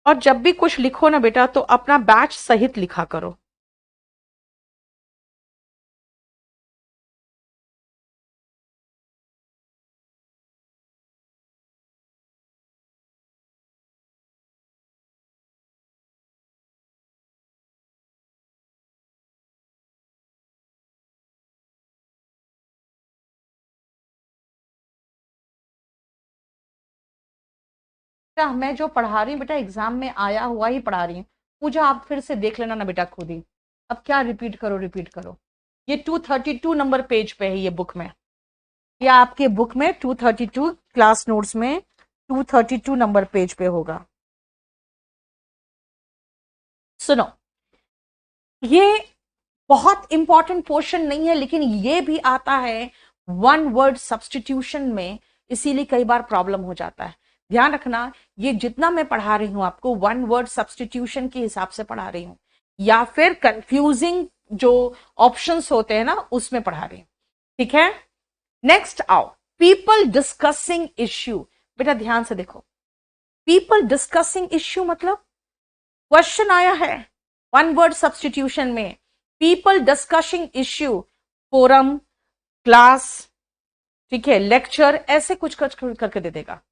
और जब भी कुछ लिखो ना बेटा तो अपना बैच सहित लिखा करो। बेटा मैं जो पढ़ा रही हूँ बेटा एग्जाम में आया हुआ ही पढ़ा रही हूँ, पूजा आप फिर से देख लेना ना बेटा खुद ही। अब क्या रिपीट करो रिपीट करो। ये 232 नंबर पेज पे है ये बुक में, या आपके बुक में 232 क्लास नोट्स में 232 नंबर पेज पे होगा। सुनो, ये बहुत इंपॉर्टेंट पोर्शन नहीं है लेकिन ये भी आता है वन वर्ड सब्सटीट्यूशन में, इसीलिए कई बार प्रॉब्लम हो जाता है। ध्यान रखना, ये जितना मैं पढ़ा रही हूं आपको वन वर्ड सब्सटीट्यूशन के हिसाब से पढ़ा रही हूं, या फिर कंफ्यूजिंग जो ऑप्शंस होते हैं ना उसमें पढ़ा रही हूं। ठीक है, नेक्स्ट आओ, पीपल डिस्कसिंग इश्यू। बेटा ध्यान से देखो, पीपल डिस्कसिंग इश्यू मतलब क्वेश्चन आया है वन वर्ड सब्सटीट्यूशन में, people discussing issue, forum, class, ठीक है, लेक्चर, ऐसे कुछ करके दे देगा।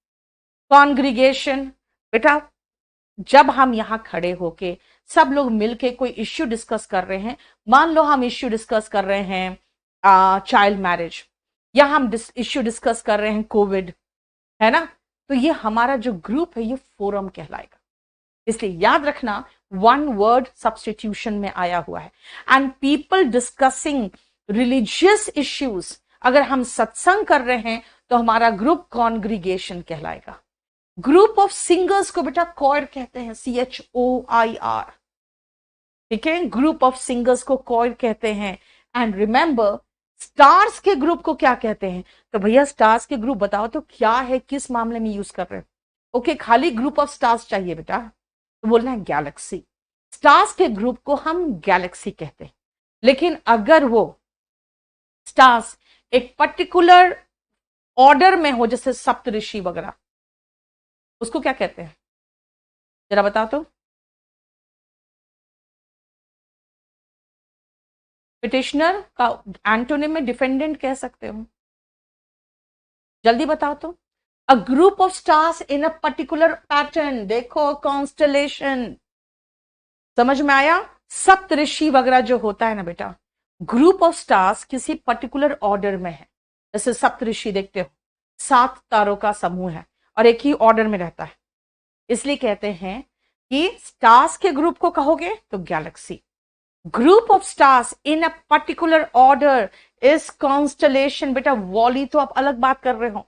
कॉन्ग्रीगेशन, बेटा जब हम यहां खड़े होके सब लोग मिलके कोई इश्यू डिस्कस कर रहे हैं, मान लो हम इश्यू डिस्कस कर रहे हैं चाइल्ड मैरिज, या हम इश्यू डिस्कस कर रहे हैं कोविड, है ना, तो ये हमारा जो ग्रुप है ये फोरम कहलाएगा। इसलिए याद रखना वन वर्ड सब्सटीट्यूशन में आया हुआ है। And people discussing religious issues, अगर हम सत्संग कर रहे हैं तो हमारा ग्रुप कॉन्ग्रीगेशन कहलाएगा। ग्रुप ऑफ सिंगर्स को बेटा कॉयर कहते हैं, CHOIR। ठीक है, ग्रुप ऑफ सिंगर्स को कॉयर कहते हैं। एंड रिमेंबर, स्टार्स के ग्रुप को क्या कहते हैं? तो भैया स्टार्स के ग्रुप बताओ तो क्या है, किस मामले में यूज कर रहे हैं? ओके, खाली ग्रुप ऑफ स्टार्स चाहिए बेटा तो बोलना है गैलेक्सी। स्टार्स के ग्रुप को हम गैलेक्सी कहते हैं। लेकिन अगर वो स्टार्स एक पर्टिकुलर ऑर्डर में हो, जैसे सप्तऋषि वगैरह, उसको क्या कहते हैं जरा बताओ तो? पिटिशनर का एंटोनिम में डिफेंडेंट कह सकते हो, जल्दी बताओ तो। A group of stars in a particular pattern, देखो कॉन्स्टलेशन, समझ में आया? सप्तऋषि वगैरह जो होता है ना बेटा, ग्रुप ऑफ स्टार्स किसी पर्टिकुलर ऑर्डर में है। जैसे सप्तऋषि देखते हो, 7 तारों का समूह है और एक ही ऑर्डर में रहता है, इसलिए कहते हैं कि स्टार्स के ग्रुप को कहोगे तो Galaxy. Group of stars in a particular order is constellation. बेटा वॉली तो आप अलग बात कर रहे हो,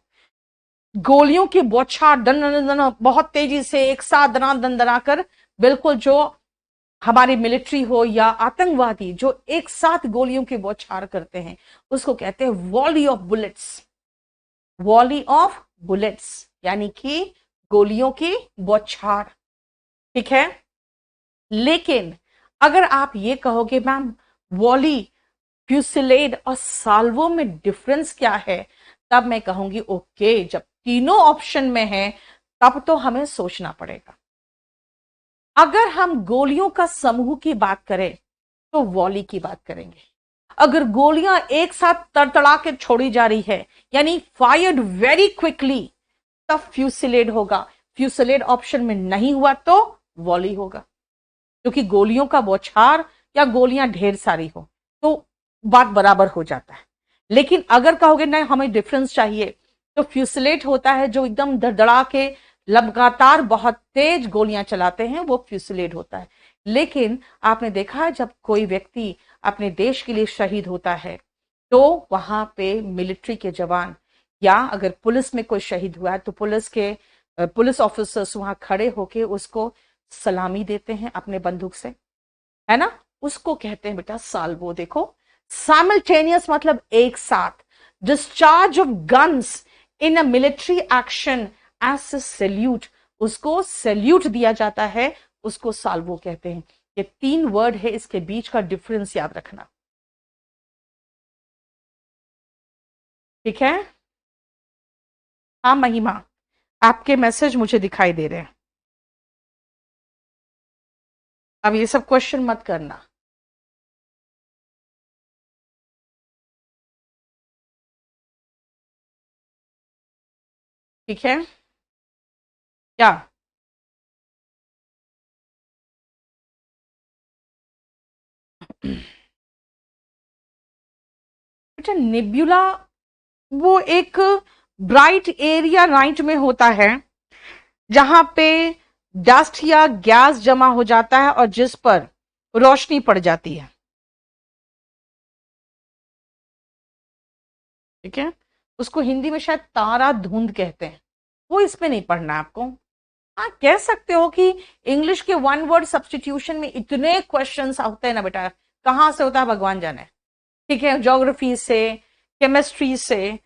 गोलियों की बौछार दन दन दन बहुत तेजी से एक साथ दना कर, बिल्कुल जो हमारी मिलिट्री हो या आतंकवादी जो एक साथ गोलियों की बौछार करते हैं उसको कहते हैं volley of bullets. Volley of bullets यानी कि गोलियों की बौछार। ठीक है, लेकिन अगर आप ये कहोगे मैम वॉली, फ्यूसिलेड और साल्वो में डिफरेंस क्या है, तब मैं कहूंगी ओके, जब तीनों ऑप्शन में है तब तो हमें सोचना पड़ेगा। अगर हम गोलियों का समूह की बात करें तो वॉली की बात करेंगे। अगर गोलियां एक साथ तड़तड़ा के छोड़ी जा रही है यानी फायर्ड वेरी क्विकली, तब फ्यूसिलेड होगा। फ्यूसिलेड ऑप्शन में नहीं हुआ तो वॉली होगा, क्योंकि गोलियों का बौछार या गोलियां ढेर सारी हो तो बात बराबर हो जाता है। लेकिन अगर कहोगे नहीं हमें डिफरेंस चाहिए, तो फ्यूसिलेट होता है जो एकदम धड़धड़ा के लगातार बहुत तेज गोलियां चलाते हैं, वो फ्यूसिलेट होता है। लेकिन आपने देखा है जब कोई व्यक्ति अपने देश के लिए शहीद होता है तो वहां पे मिलिट्री के जवान या अगर पुलिस में कोई शहीद हुआ है तो पुलिस ऑफिसर्स वहां खड़े होके उसको सलामी देते हैं अपने बंदूक से, है ना, उसको कहते हैं बेटा साल्वो। देखो साइमल्टेनियस मतलब एक साथ, discharge of guns in a military action as salute, उसको सैल्यूट दिया जाता है, उसको साल्वो कहते हैं। ये 3 वर्ड है, इसके बीच का डिफरेंस याद रखना। ठीक है, हाँ महिमा, आपके मैसेज मुझे दिखाई दे रहे हैं। अब ये सब क्वेश्चन मत करना। ठीक है क्या? बेटा निब्यूला वो एक ब्राइट एरिया नाइट में होता है जहां पे डस्ट या गैस जमा हो जाता है और जिस पर रोशनी पड़ जाती है। ठीक है, उसको हिंदी में शायद तारा धुंध कहते हैं। वो इसमें नहीं पढ़ना है आपको। हाँ कह सकते हो कि इंग्लिश के वन वर्ड सब्सटीट्यूशन में इतने क्वेश्चंस होते हैं ना बेटा, कहाँ से होता है भगवान जाने। ठीक है, ज्योग्राफी से, केमिस्ट्री से,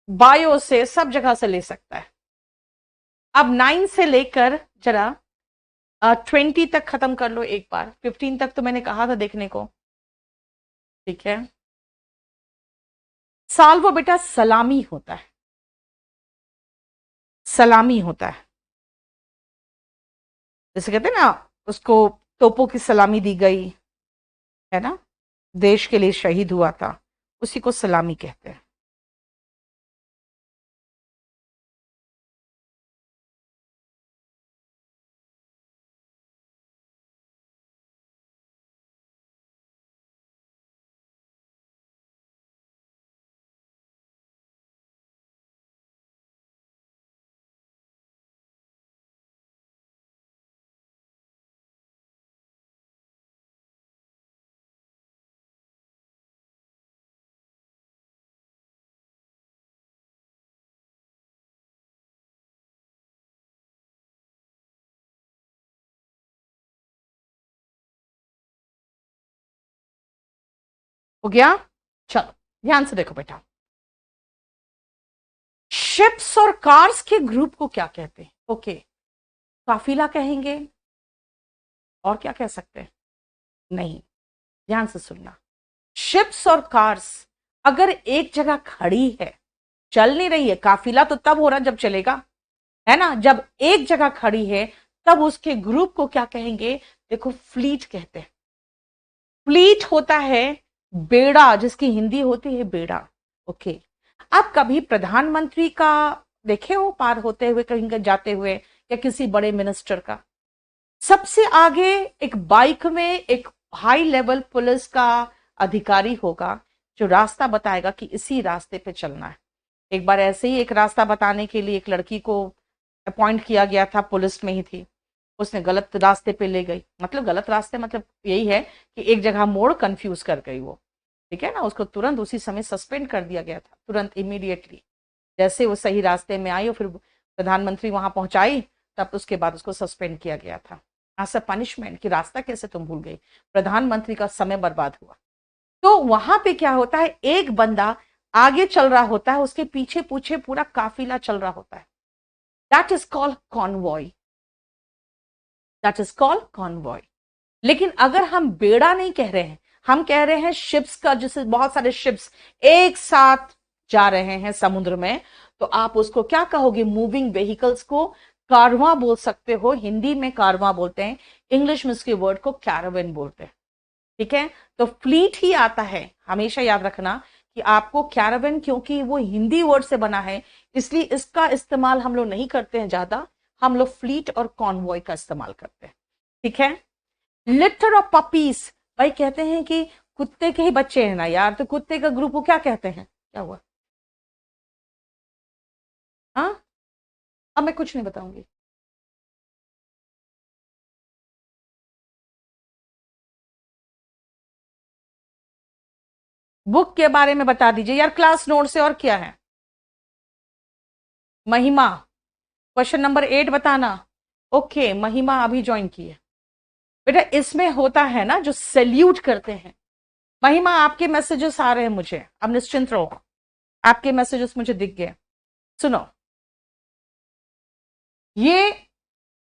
बायो से, सब जगह से ले सकता है। अब 9 से लेकर जरा 20 तक खत्म कर लो एक बार। 15 तक तो मैंने कहा था देखने को। ठीक है, साल्वो बेटा सलामी होता है, सलामी होता है। जैसे कहते हैं ना, उसको तोपों की सलामी दी गई है ना, देश के लिए शहीद हुआ था, उसी को सलामी कहते हैं। हो गया? चलो ध्यान से देखो बेटा, शिप्स और कार्स के ग्रुप को क्या कहते हैं? ओके, काफिला कहेंगे, और क्या कह सकते हैं? नहीं, ध्यान से सुनना। शिप्स और कार्स अगर एक जगह खड़ी है, चल नहीं रही है, काफिला तो तब हो रहा जब चलेगा, है ना। जब एक जगह खड़ी है तब उसके ग्रुप को क्या कहेंगे? देखो फ्लीट कहते हैं। फ्लीट होता है बेड़ा, जिसकी हिंदी होती है बेड़ा। ओके, आप कभी प्रधानमंत्री का देखे हो पार होते हुए कहीं जाते हुए, या किसी बड़े मिनिस्टर का? सबसे आगे एक बाइक में एक हाई लेवल पुलिस का अधिकारी होगा जो रास्ता बताएगा कि इसी रास्ते पे चलना है। एक बार ऐसे ही एक रास्ता बताने के लिए एक लड़की को अपॉइंट किया गया था, पुलिस में ही थी, उसने गलत रास्ते पे ले गई। मतलब गलत रास्ते मतलब यही है कि एक जगह मोड़ कंफ्यूज कर गई वो। ठीक है ना, उसको तुरंत उसी समय सस्पेंड कर दिया गया था, तुरंत इमीडिएटली। जैसे वो सही रास्ते में आई और फिर प्रधानमंत्री वहां पहुंचाई, तब उसके बाद उसको सस्पेंड किया गया था एज अ पनिशमेंट कि रास्ता कैसे तुम भूल गई। प्रधानमंत्री का समय बर्बाद हुआ। तो वहां पे क्या होता है, एक बंदा आगे चल रहा होता है, उसके पीछे पूछे पूरा काफिला चल रहा होता है। That is called convoy, that is called convoy. लेकिन अगर हम बेड़ा नहीं कह रहे हैं, हम कह रहे हैं शिप्स का, जैसे बहुत सारे शिप्स एक साथ जा रहे हैं समुद्र में, तो आप उसको क्या कहोगे? मूविंग व्हीकल्स को कारवां बोल सकते हो। हिंदी में कारवां बोलते हैं, इंग्लिश में इसके वर्ड को कैरावेन बोलते हैं। ठीक है, तो फ्लीट ही आता है। हमेशा याद रखना कि आपको कैरावेन, क्योंकि वो हिंदी वर्ड से बना है, इसलिए इसका इस्तेमाल हम लोग नहीं करते हैं ज्यादा। हम लोग फ्लीट और कॉन्वॉय का इस्तेमाल करते हैं। ठीक है, लिटर ऑफ पपीज, भाई कहते हैं कि कुत्ते के ही बच्चे हैं ना यार, तो कुत्ते का ग्रुप को क्या कहते हैं? क्या हुआ? हाँ, अब मैं कुछ नहीं बताऊंगी। बुक के बारे में बता दीजिए यार, क्लास नोट से। और क्या है? महिमा, क्वेश्चन नंबर 8 बताना। ओके, महिमा अभी ज्वाइन की है बेटा। इसमें होता है ना जो सैल्यूट करते हैं। महिमा आपके मैसेजेस आ रहे हैं मुझे, अब निश्चिंत रहो, आपके मैसेजेस मुझे दिख गए। सुनो, ये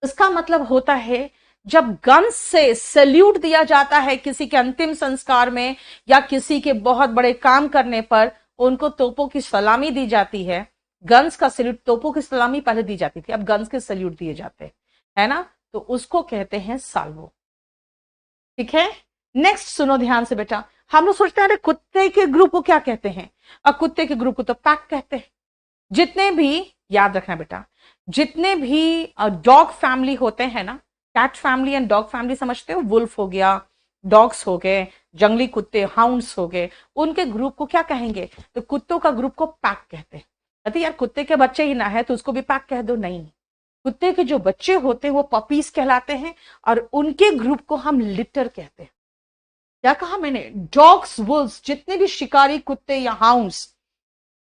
इसका मतलब होता है जब गन से सैल्यूट दिया जाता है किसी के अंतिम संस्कार में, या किसी के बहुत बड़े काम करने पर उनको तोपों की सलामी दी जाती है। गन्स का सैल्यूट, तोपों की सलामी पहले दी जाती थी, अब गन्स के सैल्यूट दिए जाते हैं, है ना। तो उसको कहते हैं साल्वो। ठीक है, नेक्स्ट सुनो ध्यान से बेटा। हम लोग सोचते हैं अरे कुत्ते के ग्रुप को क्या कहते हैं, और कुत्ते के ग्रुप को तो पैक कहते हैं। जितने भी, याद रखना बेटा, जितने भी डॉग फैमिली होते हैं ना, cat family and dog family समझते हो, वुल्फ हो गया, डॉग्स हो गए, जंगली कुत्ते हाउंड्स हो गए, उनके ग्रुप को क्या कहेंगे, तो कुत्तों का ग्रुप को पैक कहते हैं। कहते यार कुत्ते के बच्चे ही ना है तो उसको भी पैक कह दो, नहीं, कुत्ते के जो बच्चे होते हैं वो पपीज कहलाते हैं, और उनके ग्रुप को हम लिटर कहते हैं। क्या कहा मैंने, डॉग्स, वुल्व्स, जितने भी शिकारी कुत्ते या हाउंड्स,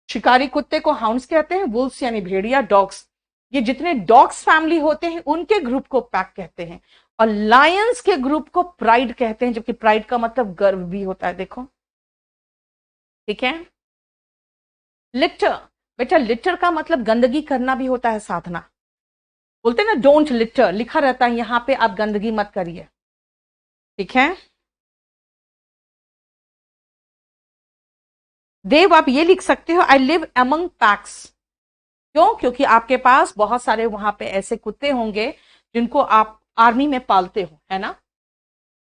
शिकारी कुत्ते को हाउंड्स कहते हैं, वुल्व्स यानी भेड़िया, डॉग्स, ये जितने डॉग्स फैमिली होते हैं उनके ग्रुप को पैक कहते हैं। और लायंस के ग्रुप को प्राइड कहते हैं, जबकि प्राइड का मतलब गर्व भी होता है, देखो, ठीक है। लिटर, बेटा लिटर का मतलब गंदगी करना भी होता है, साधना, बोलते हैं ना डोंट लिटर, लिखा रहता है यहां पे आप गंदगी मत करिए, ठीक है। देव आप ये लिख सकते हो, आई लिव अमंग पैक्स, क्यों, क्योंकि आपके पास बहुत सारे वहां पे ऐसे कुत्ते होंगे जिनको आप आर्मी में पालते हो, है ना।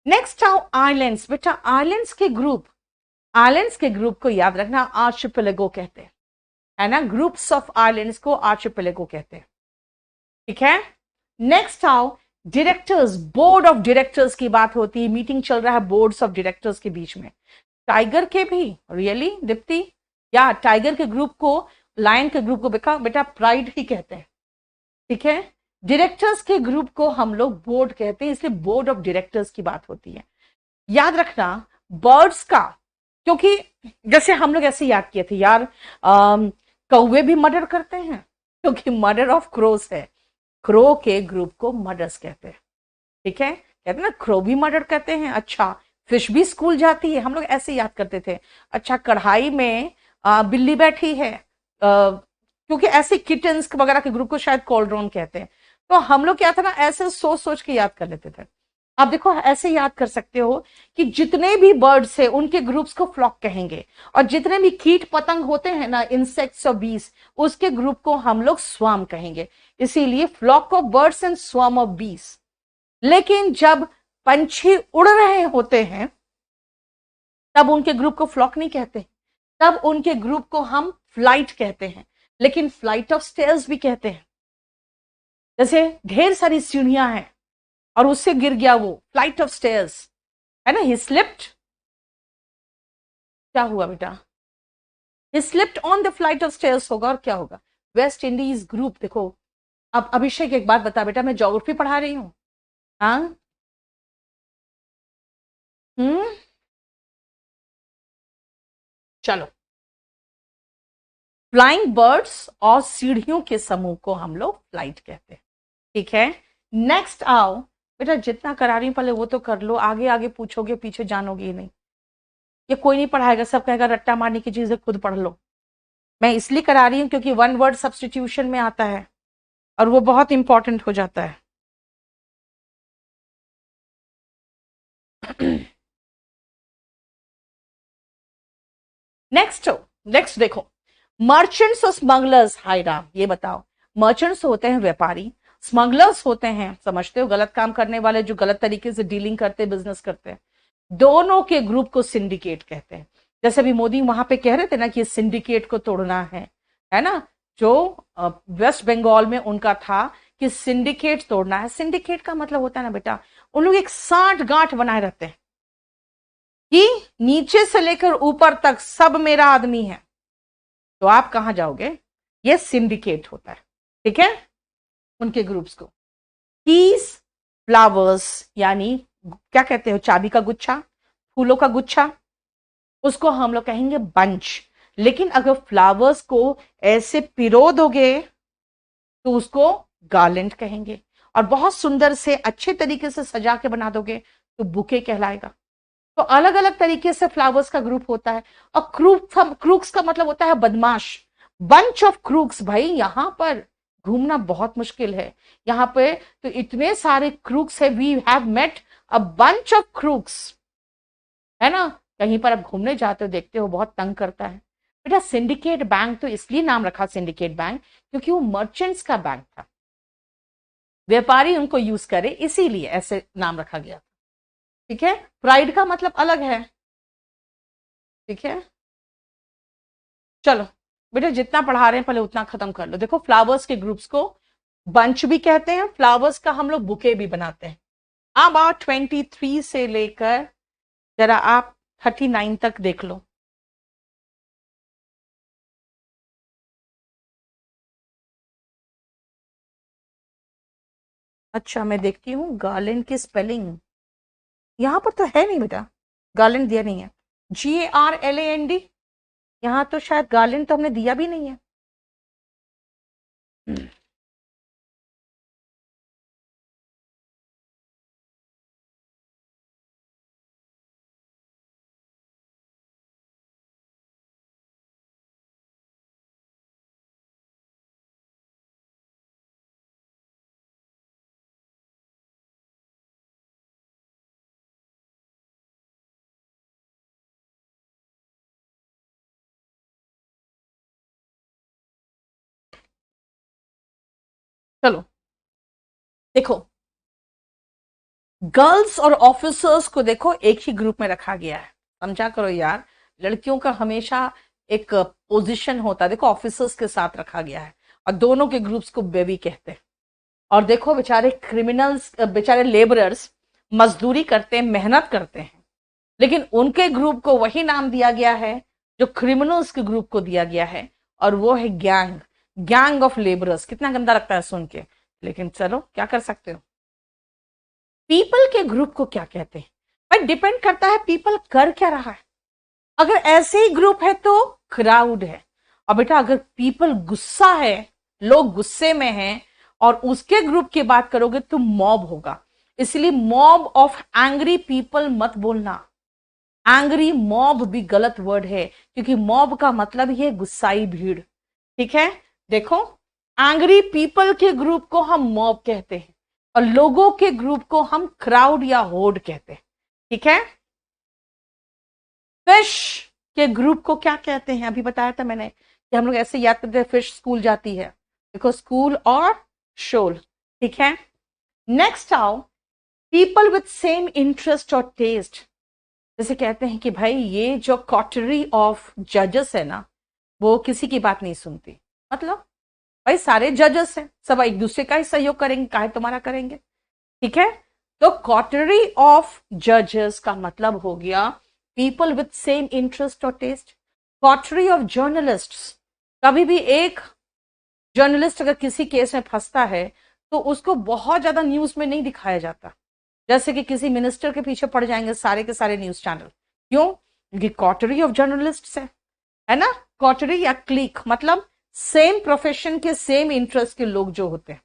नेक्स्ट आओ आइलैंड्स, बेटा आइलैंड्स के ग्रुप, आइलैंड्स के ग्रुप को याद रखना आर्चिपेलागो कहते हैं, है ना, ग्रुप्स ऑफ आइलैंड्स को आर्चिपेलागो कहते हैं, ठीक है। नेक्स्ट आओ डायरेक्टर्स, बोर्ड ऑफ डायरेक्टर्स की बात होती है, मीटिंग चल रहा है बोर्ड्स ऑफ डायरेक्टर्स के बीच में। टाइगर के भी, रियली दीप्ति, या टाइगर के ग्रुप को, लायन के ग्रुप को बेटा प्राइड ही कहते हैं, ठीक है। डायरेक्टर्स के ग्रुप को हम लोग बोर्ड कहते हैं, इसलिए बोर्ड ऑफ डायरेक्टर्स की बात होती है। याद रखना बर्ड्स का, क्योंकि जैसे हम लोग ऐसे याद किए थे यार, कौवे भी मर्डर करते हैं, क्योंकि मर्डर ऑफ क्रोस है, क्रो के ग्रुप को मर्डर्स कहते हैं, ठीक है, कहते हैं ना क्रो भी मर्डर करते हैं। अच्छा, फिश भी स्कूल जाती है, हम लोग ऐसे याद करते थे। अच्छा, कढ़ाई में बिल्ली बैठी है, क्योंकि ऐसे किटन्स वगैरह के ग्रुप को शायद कॉल्ड्रोन कहते हैं। तो हम लोग क्या था ना, ऐसे सोच सोच के याद कर लेते थे। आप देखो ऐसे याद कर सकते हो कि जितने भी बर्ड्स है उनके ग्रुप्स को फ्लॉक कहेंगे, और जितने भी कीट पतंग होते हैं ना, इंसेक्ट्स और बीस, उसके ग्रुप को हम लोग स्वाम कहेंगे। इसीलिए flock of birds and swarm of bees. लेकिन जब पंछी उड़ रहे होते हैं तब उनके ग्रुप को फ्लॉक नहीं कहते, तब उनके ग्रुप को हम फ्लाइट कहते हैं, लेकिन फ्लाइट ऑफ स्टेयर्स भी कहते हैं। जैसे ढेर सारी सीढ़ियां हैं और उससे गिर गया वो, फ्लाइट ऑफ स्टेयर्स, है ना, ही स्लिप्ड, क्या हुआ बेटा, ही slipped on the flight of stairs होगा, और क्या होगा, वेस्ट इंडीज ग्रुप। देखो अब अभिषेक एक बात बता बेटा, मैं ज्योग्राफी पढ़ा रही हूँ, हाँ, चलो, फ्लाइंग बर्ड्स और सीढ़ियों के समूह को हम लोग फ्लाइट कहते हैं, ठीक है। नेक्स्ट आओ बेटा, जितना करा रही हूं पहले वो तो कर लो, आगे आगे पूछोगे पीछे जानोगे ही नहीं, ये कोई नहीं पढ़ाएगा, सब कहेगा रट्टा मारने की चीजें खुद पढ़ लो। मैं इसलिए करा रही हूं क्योंकि वन वर्ड सब्सटीट्यूशन में आता है और वो बहुत इंपॉर्टेंट हो जाता है। नेक्स्ट नेक्स्ट देखो, मर्चेंट्स और स्मगलर्स, हाय राम, ये बताओ, मर्चेंट्स होते हैं व्यापारी, स्मगलर्स होते हैं, समझते हो, गलत काम करने वाले, जो गलत तरीके से डीलिंग करते, बिजनेस करते हैं। दोनों के ग्रुप को सिंडिकेट कहते हैं। जैसे अभी मोदी वहां पे कह रहे थे ना कि सिंडिकेट को तोड़ना है ना, जो वेस्ट बंगाल में उनका था कि सिंडिकेट तोड़ना है। सिंडिकेट का मतलब होता है ना बेटा, उन लोग एक साठ गांठ बनाए रहते हैं कि नीचे से लेकर ऊपर तक सब मेरा आदमी है, तो आप कहां जाओगे, ये सिंडिकेट होता है, ठीक है, उनके ग्रुप्स को। कीज, फ्लावर्स, यानी क्या कहते हो, चाबी का गुच्छा, फूलों का गुच्छा, उसको हम लोग कहेंगे बंच। लेकिन अगर फ्लावर्स को ऐसे पिरो दोगे तो उसको गार्लेंड कहेंगे, और बहुत सुंदर से अच्छे तरीके से सजा के बना दोगे तो बुके कहलाएगा। तो अलग अलग तरीके से फ्लावर्स का ग्रुप होता है। और क्रूक्स का मतलब होता है बदमाश, बंच ऑफ क्रूक्स। भाई यहां पर घूमना बहुत मुश्किल है, यहां पे तो इतने सारे क्रूक्स है, we have met a bunch of crooks, है ना। कहीं पर आप घूमने जाते हो देखते हो बहुत तंग करता है बेटा। सिंडिकेट बैंक तो इसलिए नाम रखा सिंडिकेट बैंक क्योंकि वो मर्चेंट्स का बैंक था, व्यापारी उनको यूज करे, इसीलिए ऐसे नाम रखा गया। ठीक है, प्राइड का मतलब अलग है। ठीक है, चलो बेटा जितना पढ़ा रहे हैं पहले उतना खत्म कर लो। देखो फ्लावर्स के ग्रुप्स को बंच भी कहते हैं, फ्लावर्स का हम लोग बुके भी बनाते हैं। अब आप 23 से लेकर जरा आप 39 तक देख लो। अच्छा मैं देखती हूँ गार्लेंड की स्पेलिंग, यहां पर तो है नहीं बेटा, गार्लेंड दिया नहीं है। GARLAND, यहाँ तो शायद गार्लेंड तो हमने दिया भी नहीं है। चलो देखो, गर्ल्स और ऑफिसर्स को देखो एक ही ग्रुप में रखा गया है, समझा करो यार। लड़कियों का हमेशा एक पोजीशन होता है, देखो ऑफिसर्स के साथ रखा गया है और दोनों के ग्रुप्स को बेबी कहते हैं। और देखो बेचारे क्रिमिनल्स, बेचारे लेबरर्स मजदूरी करते हैं, मेहनत करते हैं, लेकिन उनके ग्रुप को वही नाम दिया गया है जो क्रिमिनल्स के ग्रुप को दिया गया है, और वो है गैंग, गैंग ऑफ लेबरर्स। कितना गंदा लगता है सुन के, लेकिन चलो क्या कर सकते हो। पीपल के ग्रुप को क्या कहते हैं भाई, डिपेंड करता है पीपल कर क्या रहा है। अगर ऐसे ही ग्रुप है तो क्राउड है, और बेटा अगर पीपल गुस्सा है, लोग गुस्से में हैं, और उसके ग्रुप की बात करोगे तो मॉब होगा। इसलिए मॉब ऑफ एंग्री पीपल मत बोलना, एंग्री मॉब भी गलत वर्ड है, क्योंकि मॉब का मतलब ही है गुस्साई भीड़। ठीक है, देखो एंग्री पीपल के ग्रुप को हम मॉब कहते हैं और लोगों के ग्रुप को हम क्राउड या होड कहते हैं। ठीक है, फिश के ग्रुप को क्या कहते हैं, अभी बताया था मैंने कि हम लोग ऐसे याद करते हैं, फिश स्कूल जाती है, देखो स्कूल और शोल। ठीक है, नेक्स्ट आओ, पीपल विथ सेम इंटरेस्ट और टेस्ट। जैसे कहते हैं कि भाई ये जो कॉटरी ऑफ जजेस है ना, वो किसी की बात नहीं सुनती। मतलब भाई सारे जजेस हैं, सब एक दूसरे का ही सहयोग करेंगे, काहे तुम्हारा करेंगे। ठीक है, तो कॉटरी ऑफ जजेस का मतलब हो गया पीपल विथ सेम इंटरेस्ट और टेस्ट। कॉटरी ऑफ जर्नलिस्ट, कभी भी एक जर्नलिस्ट अगर किसी केस में फंसता है तो उसको बहुत ज्यादा न्यूज में नहीं दिखाया जाता, जैसे कि किसी मिनिस्टर के पीछे पड़ जाएंगे सारे के सारे न्यूज चैनल। क्यों? क्योंकि कॉटरी ऑफ जर्नलिस्ट है ना। कॉटरी या क्लिक मतलब सेम प्रोफेशन के सेम इंटरेस्ट के लोग जो होते हैं।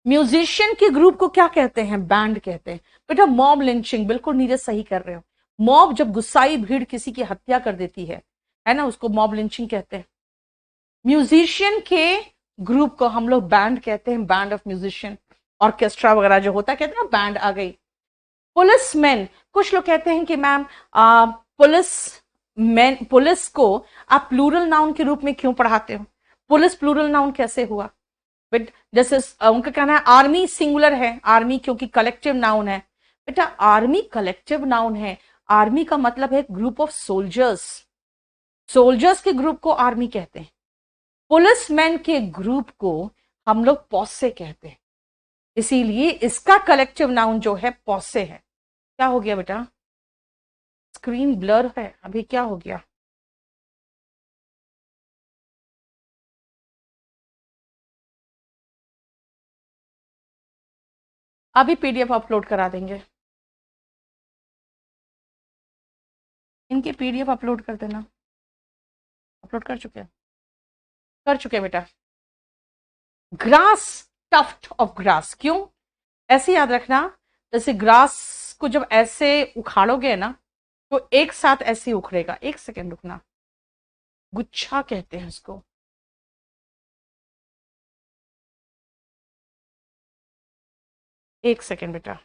म्यूजिशियन के ग्रुप को क्या कहते हैं, बैंड कहते हैं। बेटा मॉब लिंचिंग, बिल्कुल नीरज सही कर रहे हो। मॉब जब गुस्साई भीड़ किसी की हत्या कर देती है ना, उसको मॉब लिंचिंग कहते हैं। म्यूजिशियन के ग्रुप को हम लोग बैंड कहते हैं, बैंड ऑफ म्यूजिशियन। ऑर्केस्ट्रा वगैरह जो होता है कहते हैं ना बैंड आ गई। पुलिस मैन, कुछ लोग कहते हैं कि मैम पुलिस मैन, पुलिस को आप प्लूरल नाउन के रूप में क्यों पढ़ाते हो, पुलिस प्लूरल नाउन कैसे हुआ। बट जैसे उनका कहना है आर्मी सिंगुलर है, आर्मी क्योंकि कलेक्टिव नाउन है। बेटा आर्मी कलेक्टिव नाउन है, आर्मी का मतलब है ग्रुप ऑफ सोल्जर्स, सोल्जर्स के ग्रुप को आर्मी कहते हैं। पुलिसमैन के ग्रुप को हम लोग पॉसे कहते हैं, इसीलिए इसका कलेक्टिव नाउन जो है पॉसे है। क्या हो गया बेटा, स्क्रीन ब्लर है अभी, क्या हो गया। अभी PDF अपलोड करा देंगे, इनके PDF अपलोड कर देना। अपलोड कर चुके हैं, कर चुके हैं बेटा। ग्रास, टफ्ट ऑफ ग्रास, क्यों ऐसे याद रखना, जैसे ग्रास को जब ऐसे उखाड़ोगे ना तो एक साथ ऐसे उखड़ेगा। एक सेकेंड रुकना, गुच्छा कहते हैं इसको। एक सेकेंड बेटा,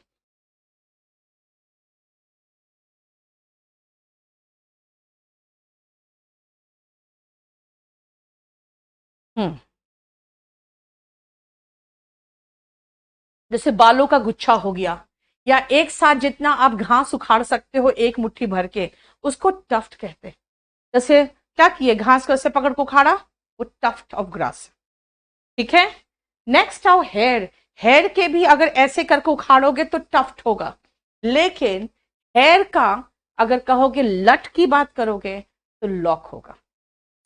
हम्म, जैसे बालों का गुच्छा हो गया, या एक साथ जितना आप घास उखाड़ सकते हो एक मुट्ठी भर के, उसको टफ्ट कहते हैं। जैसे क्या किए, घास को ऐसे पकड़ को उखाड़ा, वो टफ्ट ऑफ ग्रास। ठीक है। नेक्स्ट आओ हेयर। हेयर के भी अगर ऐसे करके उखाड़ोगे तो टफ्ट होगा, लेकिन हेयर का अगर कहोगे लट की बात करोगे तो लॉक होगा।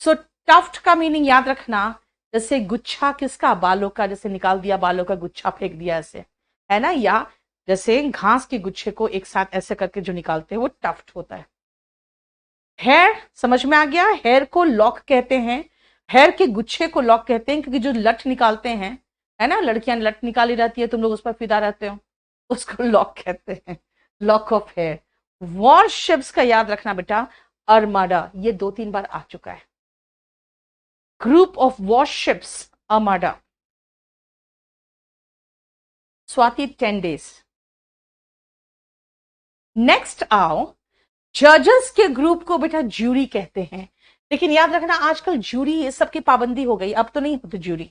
सो टफ्ट का मीनिंग याद रखना, जैसे गुच्छा किसका, बालों का, जैसे निकाल दिया बालों का गुच्छा फेंक दिया ऐसे, है ना, या जैसे घास के गुच्छे को एक साथ ऐसे करके जो निकालते हैं वो टफ्ट होता है। हेयर समझ में आ गया, हेयर को लॉक कहते हैं, हेयर के गुच्छे को लॉक कहते हैं, क्योंकि जो लट निकालते हैं, है ना, लड़कियां लट निकाली रहती है, तुम लोग उस पर फिदा रहते हो, उसको लॉक कहते हैं, लॉक ऑफ हेयर। वॉरशिप्स का याद रखना बेटा, अर्माडा, ये 2-3 बार आ चुका है। Group of warships armada. Swati 10 days। Next आओ, जजेस के ग्रुप को बेटा ज्यूरी कहते हैं, लेकिन याद रखना आजकल ज्यूरी ये सब की पाबंदी हो गई, अब तो नहीं होती ज्यूरी,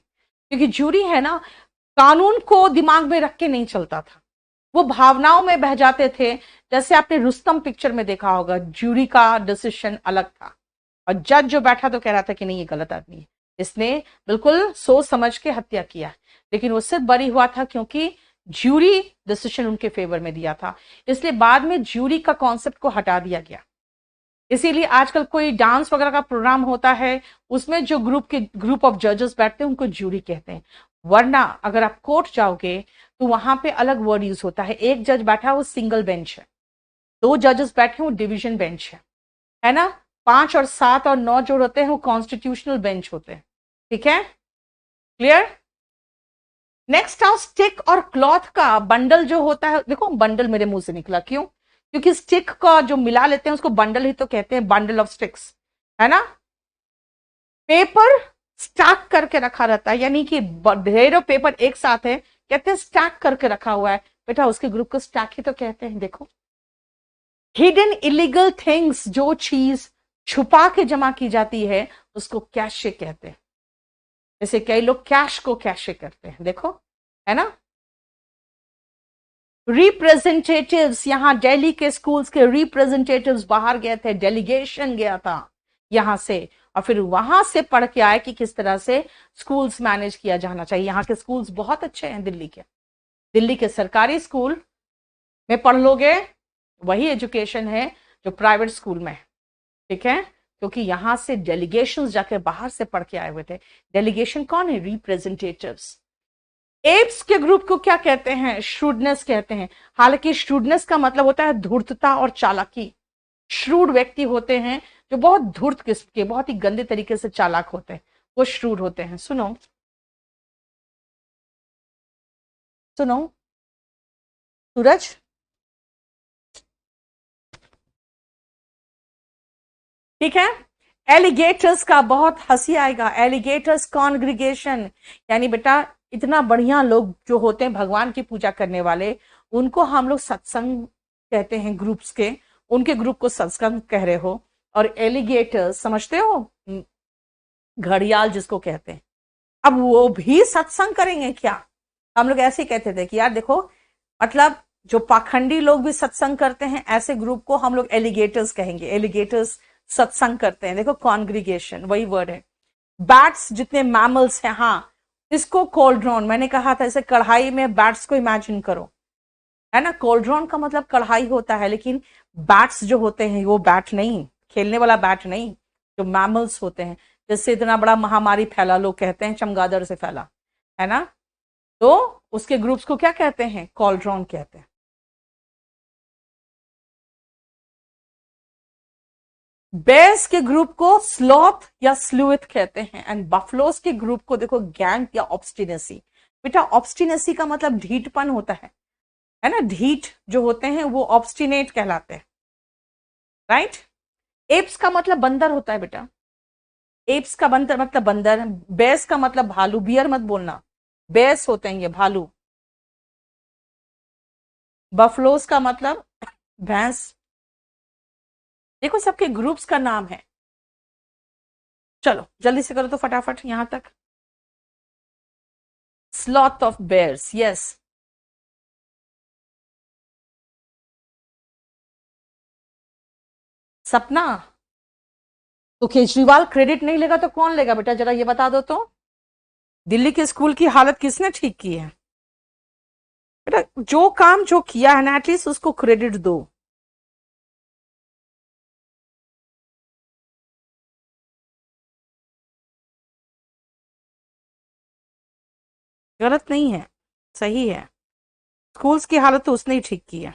क्योंकि ज्यूरी है ना, कानून को दिमाग में रख के नहीं चलता था, वो भावनाओं में बह जाते थे। जैसे आपने रुस्तम पिक्चर में देखा होगा, ज्यूरी का डिसीजन अलग था और जज जो बैठा तो कह रहा था कि नहीं ये गलत आदमी है, इसने बिल्कुल सोच समझ के हत्या किया, लेकिन वो सिर्फ बरी हुआ था क्योंकि ज्यूरी डिसीजन उनके फेवर में दिया था, इसलिए बाद में ज्यूरी का कॉन्सेप्ट को हटा दिया गया। इसीलिए आजकल कोई डांस वगैरह का प्रोग्राम होता है, उसमें जो ग्रुप ऑफ जजेस बैठते हैं उनको ज्यूरी कहते हैं। वरना अगर आप कोर्ट जाओगे तो वहां पे अलग वर्ड यूज होता है, एक जज बैठा है वो सिंगल बेंच है, 2 जजेस बैठे वो डिवीजन बेंच है ना, 5 और 7 और 9 जो होते हैं वो कॉन्स्टिट्यूशनल बेंच होते हैं। ठीक है, क्लियर। नेक्स्ट आओ, स्टिक और क्लॉथ का बंडल जो होता है, देखो बंडल मेरे मुंह से निकला क्यों, क्योंकि स्टिक का जो मिला लेते हैं उसको बंडल ही तो कहते हैं, बंडल ऑफ स्टिक्स, है ना। पेपर स्टैक करके रखा रहता है, यानी कि ढेरों पेपर एक साथ है, कहते हैं स्टैक करके रखा हुआ है, बेटा उसके ग्रुप को स्टैक ही तो कहते हैं। देखो, हिडन इलीगल थिंग्स, जो चीज छुपा के जमा की जाती है उसको कैशे कहते हैं, जैसे कई लोग कैश को कैशे करते हैं, देखो, है ना। रिप्रेजेंटेटिव्स, यहां दिल्ली के स्कूल्स के रिप्रेजेंटेटिव्स बाहर गए थे, डेलीगेशन गया था यहां से, और फिर वहां से पढ़ के आए कि किस तरह से स्कूल्स मैनेज किया जाना चाहिए। यहाँ के स्कूल्स बहुत अच्छे हैं, दिल्ली के सरकारी स्कूल में पढ़ लोगे वही एजुकेशन है जो प्राइवेट स्कूल में है। ठीक है, क्योंकि यहां से डेलीगेशन जाके बाहर से पढ़ के आए हुए थे। डेलीगेशन कौन है, रिप्रेजेंटेटिव्स। एप्स के ग्रुप को क्या कहते हैं, श्रूडनेस कहते हैं। हालांकि श्रूडनेस का मतलब होता है धूर्तता और चालाकी। श्रूड व्यक्ति होते हैं जो बहुत धूर्त किस्म के, बहुत ही गंदे तरीके से चालाक होते हैं, वो श्रूड होते हैं। सुनो सुनो सूरज, ठीक है। एलिगेटर्स का बहुत हंसी आएगा, एलिगेटर्स कॉन्ग्रीगेशन, यानी बेटा इतना बढ़िया लोग जो होते हैं भगवान की पूजा करने वाले, उनको हम लोग सत्संग कहते हैं, ग्रुप्स के, उनके ग्रुप को सत्संग कह रहे हो। और एलिगेटर्स समझते हो, घड़ियाल जिसको कहते हैं, अब वो भी सत्संग करेंगे क्या। हम लोग ऐसे ही कहते थे कि यार देखो, मतलब जो पाखंडी लोग भी सत्संग करते हैं, ऐसे ग्रुप को हम लोग एलिगेटर्स कहेंगे, एलिगेटर्स सत्संग करते हैं। देखो कॉन्ग्रीगेशन वही वर्ड है। बैट्स जितने मैमल्स हैं, हाँ, इसको कोल्ड्रॉन, मैंने कहा था इसे कढ़ाई में बैट्स को इमेजिन करो, है ना। कोल्ड्रॉन का मतलब कढ़ाई होता है, लेकिन बैट्स जो होते हैं वो बैट नहीं, खेलने वाला बैट नहीं, जो मैमल्स होते हैं, जिससे इतना बड़ा महामारी फैला, लोग कहते हैं चमगादड़ से फैला, है ना, तो उसके ग्रुप्स को क्या कहते हैं, कोल्ड्रॉन कहते हैं। बेयर्स के ग्रुप को स्लॉथ या स्लूथ कहते हैं, एंड बफलोस के ग्रुप को देखो गैंग या ऑब्स्टिनेसी। बेटा ऑब्स्टिनेसी का मतलब ढीठपन होता है ना, ढीठ जो होते हैं वो ऑब्स्टिनेट कहलाते हैं, राइट। एप्स का मतलब बंदर होता है बेटा, एप्स का बंदर मतलब बंदर। बेस का मतलब भालू, बियर मत बोलना, बेस होते हैं ये भालू। बफलोस का मतलब भैंस। देखो सबके ग्रुप्स का नाम है। चलो जल्दी से करो तो फटाफट यहां तक। Sloth of bears, yes. Sapna. तो केजरीवाल क्रेडिट नहीं लेगा तो कौन लेगा बेटा, जरा ये बता दो तो। दिल्ली के स्कूल की हालत किसने ठीक की है बेटा? जो काम जो किया है ना, एटलीस्ट उसको क्रेडिट दो। गलत नहीं है, सही है। स्कूल्स की हालत तो उसने ही ठीक की है।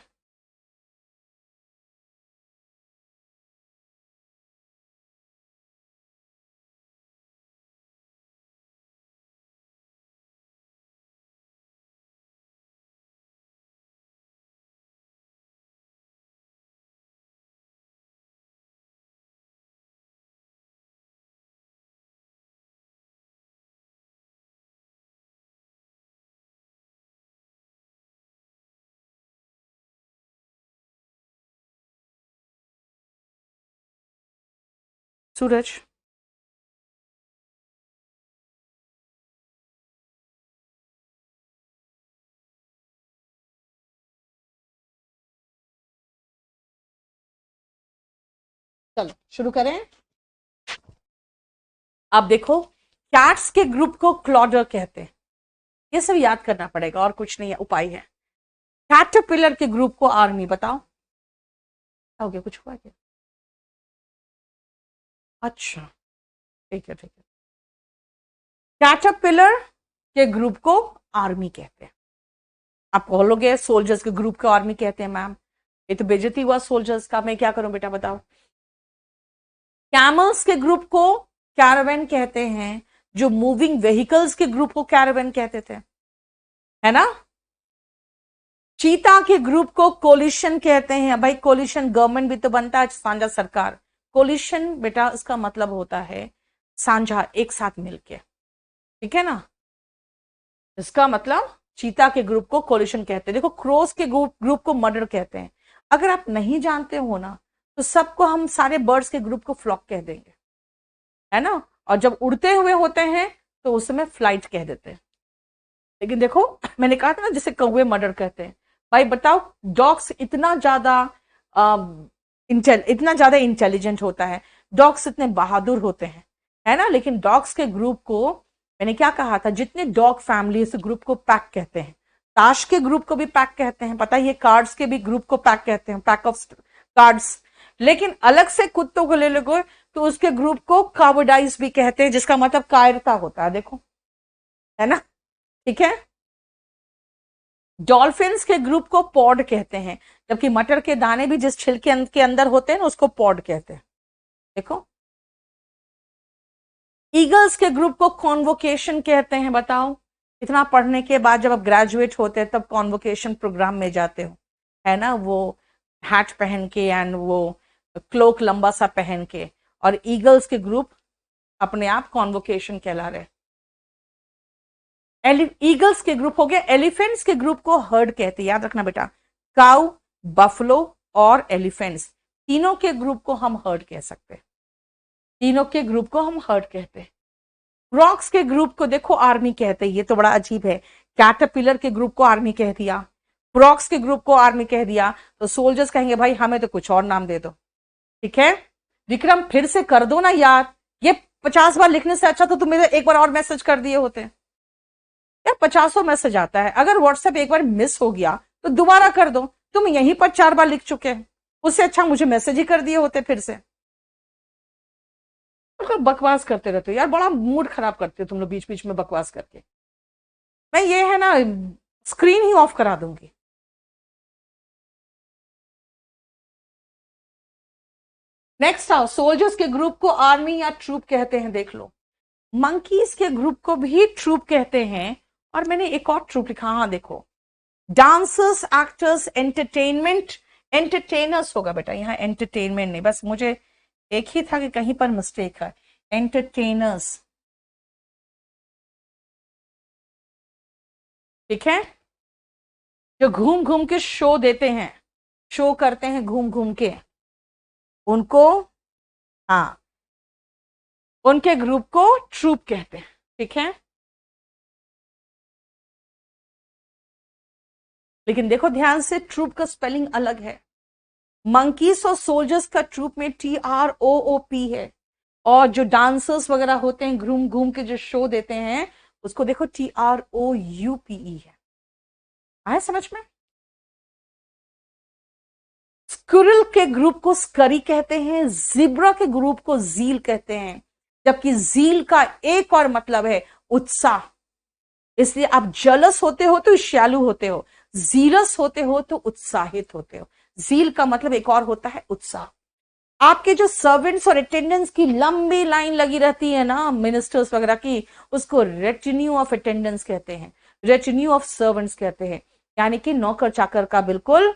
सूरज, चलो शुरू करें। आप देखो, कैट्स के ग्रुप को क्लॉडर कहते हैं, ये सब याद करना पड़ेगा और कुछ नहीं है, उपाय है। कैटरपिलर के ग्रुप को आर्मी, बताओ हो गया, कुछ हुआ क्या? अच्छा, ठीक है ठीक है। कैटरपिलर के ग्रुप को आर्मी कहते हैं। आप बोलोगे सोल्जर्स के ग्रुप को आर्मी कहते हैं मैम, ये तो बेइज्जती हुआ सोल्जर्स का, मैं क्या करूं बेटा बताओ। कैमल्स के ग्रुप को कैरावेन कहते हैं, जो मूविंग व्हीकल्स के ग्रुप को कैरावेन कहते थे, है ना। चीता के ग्रुप को कोलिशन कहते हैं। भाई कोलिशन गवर्नमेंट भी तो बनता है, साझा सरकार। कोलिशन बेटा इसका मतलब होता है साझा, एक साथ मिलके, ठीक है ना। इसका मतलब चीता के ग्रुप को कोलिशन कहते हैं। देखो क्रोस के ग्रुप को मर्डर कहते हैं। अगर आप नहीं जानते हो ना, तो सबको हम सारे बर्ड्स के ग्रुप को फ्लॉक कह देंगे, है ना। और जब उड़ते हुए होते हैं तो उस समय फ्लाइट कह देते हैं। लेकिन देखो मैंने कहा था ना, जैसे कौवे मर्डर कहते हैं। भाई बताओ, डॉग्स इतना ज्यादा इंटेलिजेंट होता है, डॉग्स इतने बहादुर होते हैं, है ना। लेकिन डॉग्स के ग्रुप को, मैंने क्या कहा था, जितने डॉग फैमिली उस ग्रुप को पैक कहते हैं। ताश के ग्रुप को भी पैक कहते हैं, पता है, ये कार्ड्स के भी ग्रुप को पैक कहते हैं, पैक ऑफ कार्ड्स। लेकिन अलग से कुत्तों को ले लोगे तो उसके ग्रुप को कावर्डाइज भी कहते हैं, जिसका मतलब कायरता होता है, देखो, है ना, ठीक है। डॉल्फिन्स के ग्रुप को पॉड कहते हैं, जबकि मटर के दाने भी जिस छिलके के अंदर होते हैं ना, उसको पॉड कहते हैं, देखो। ईगल्स के ग्रुप को कॉन्वोकेशन कहते हैं, बताओ। इतना पढ़ने के बाद जब आप ग्रेजुएट होते हैं तब कॉन्वोकेशन प्रोग्राम में जाते हो, है ना, वो हैट पहन के एंड वो क्लोक लंबा सा पहन के। और ईगल्स के ग्रुप अपने आप कॉन्वोकेशन कहला रहे। ईगल्स के ग्रुप हो गया। एलिफेंट्स के ग्रुप को हर्ड कहते हैं, याद रखना बेटा। काउ, बफलो और एलिफेंट्स, तीनों के ग्रुप को हम हर्ड कह सकते हैं, तीनों के ग्रुप को हम हर्ड कहते हैं। फ्रॉग्स के ग्रुप को देखो आर्मी कहते हैं, ये तो बड़ा अजीब है। कैटरपिलर के ग्रुप को आर्मी कह दिया, फ्रॉग्स के ग्रुप को आर्मी कह दिया, तो सोल्जर्स कहेंगे भाई हमें तो कुछ और नाम दे दो, ठीक है। विक्रम फिर से कर दो ना यार, ये 50 बार लिखने से अच्छा तो तुम मेरे एक बार और मैसेज कर दिए होते यार। 50 मैसेज आता है, अगर व्हाट्सएप एक बार मिस हो गया तो दोबारा कर दो। तुम यहीं पर 4 बार लिख चुके हैं, उससे अच्छा मुझे मैसेज ही कर दिए होते फिर से। तो बकवास करते रहते हो यार, बड़ा मूड खराब करते हो तुम लोग बीच बीच में बकवास करके। मैं ये है ना, स्क्रीन ही ऑफ करा दूंगी। नेक्स्ट आओ, सोल्जर्स के ग्रुप को आर्मी या ट्रूप कहते हैं, देख लो। मंकीज के ग्रुप को भी ट्रूप कहते हैं। और मैंने एक और ट्रूप लिखा, हाँ देखो, डांसर्स, एक्टर्स, एंटरटेनमेंट, एंटरटेनर्स होगा बेटा, यहाँ एंटरटेनमेंट नहीं, बस मुझे एक ही था कि कहीं पर मिस्टेक है, एंटरटेनर्स, ठीक है। जो घूम घूम के शो देते हैं, शो करते हैं घूम घूम के, उनको, हाँ, उनके ग्रुप को ट्रूप कहते हैं, ठीक है। लेकिन देखो ध्यान से, ट्रूप का स्पेलिंग अलग है। मंकीज और सोल्जर्स का ट्रूप में TROOP है, और जो डांसर्स वगैरह होते हैं घूम घूम के जो शो देते हैं उसको देखो TROUPE है। आया समझ में? स्क्विरल के ग्रुप को स्करी कहते हैं, जिब्रा के ग्रुप को जील कहते हैं, जबकि जील का एक और मतलब है उत्साह। इसलिए आप जलस होते हो तो ईर्ष्यालु होते हो, जीलस होते हो तो उत्साहित होते हो। जील का मतलब एक और होता है उत्साह। आपके जो सर्वेंट्स और अटेंडेंट्स की लंबी लाइन लगी रहती है ना मिनिस्टर्स वगैरह की, उसको रेटिन्यू ऑफ अटेंडेंट्स कहते हैं, रेटिन्यू ऑफ सर्वेंट्स कहते हैं, यानी कि नौकर चाकर का बिल्कुल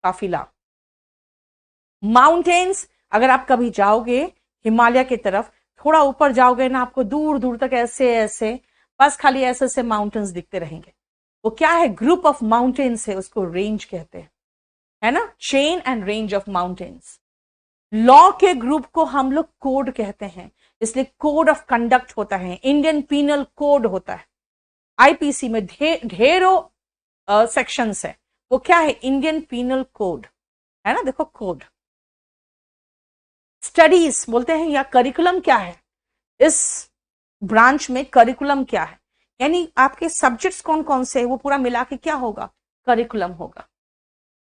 काफिला। माउंटेन्स, अगर आप कभी जाओगे हिमालय की तरफ, थोड़ा ऊपर जाओगे ना, आपको दूर दूर तक ऐसे ऐसे बस खाली ऐसे ऐसे माउंटेन्स दिखते रहेंगे। वो क्या है? ग्रुप ऑफ माउंटेन्स है, उसको रेंज कहते हैं, है ना, chain and range of mountains. Law के ग्रुप को हम लोग कोड कहते हैं, इसलिए कोड ऑफ कंडक्ट होता है, इंडियन पीनल कोड होता है। आईपीसी में ढेरों सेक्शंस है, वो क्या है? इंडियन पीनल कोड, है ना, देखो कोड। स्टडीज बोलते हैं या करिकुलम क्या है? इस ब्रांच में करिकुलम क्या है, यानी आपके सब्जेक्ट्स कौन कौन से है, वो पूरा मिला के क्या होगा? करिकुलम होगा।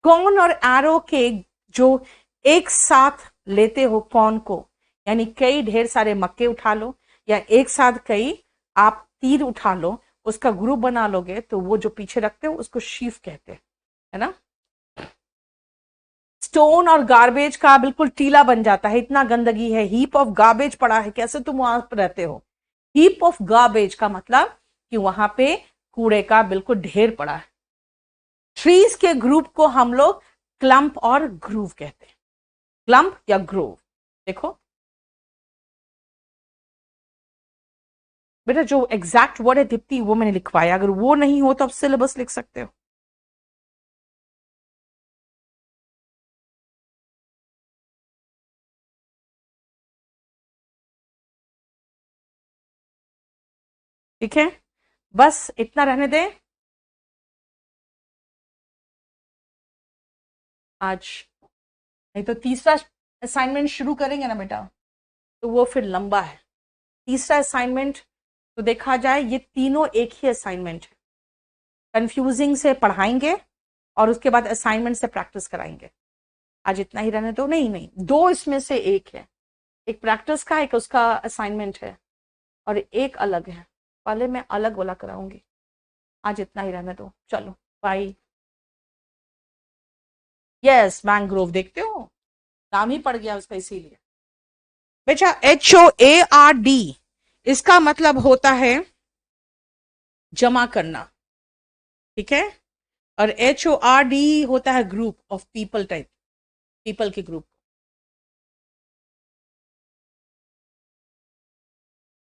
कॉन और एरो के जो एक साथ लेते हो कॉन को, यानी कई ढेर सारे मक्के उठा लो या एक साथ कई आप तीर उठा लो, उसका ग्रुप बना लोगे तो वो जो पीछे रखते हो उसको शीफ कहते हैं, है ना। स्टोन और गार्बेज का बिल्कुल टीला बन जाता है, इतना गंदगी है। हीप ऑफ गार्बेज पड़ा है, कैसे तुम वहां पर रहते हो? हीप ऑफ गार्बेज का मतलब कि वहां पे कूड़े का बिल्कुल ढेर पड़ा है। ट्रीज के ग्रुप को हम लोग क्लम्प और ग्रूव कहते हैं, क्लम्प या ग्रोव। देखो बेटा, जो एग्जैक्ट वर्ड है दीप्ति वो मैंने लिखवाया, अगर वो नहीं हो तो आप सिलेबस लिख सकते हो। ठीक है, बस इतना रहने दें आज, नहीं तो तीसरा असाइनमेंट शुरू करेंगे ना बेटा, तो वो फिर लंबा है। तीसरा असाइनमेंट तो देखा जाए ये तीनों एक ही असाइनमेंट है, कंफ्यूजिंग से पढ़ाएंगे और उसके बाद असाइनमेंट से प्रैक्टिस कराएंगे। आज इतना ही रहने दो। नहीं नहीं, दो इसमें से एक है, एक प्रैक्टिस का, एक उसका असाइनमेंट है, और एक अलग है, पहले मैं अलग वाला कराऊंगी। आज इतना ही रहने दो, चलो बाय। यस, मैंग्रोव देखते हो, नाम ही पड़ गया उसका इसीलिए। बेटा HOARD इसका मतलब होता है जमा करना, ठीक है, और HORD होता है group of people type, people के ग्रुप।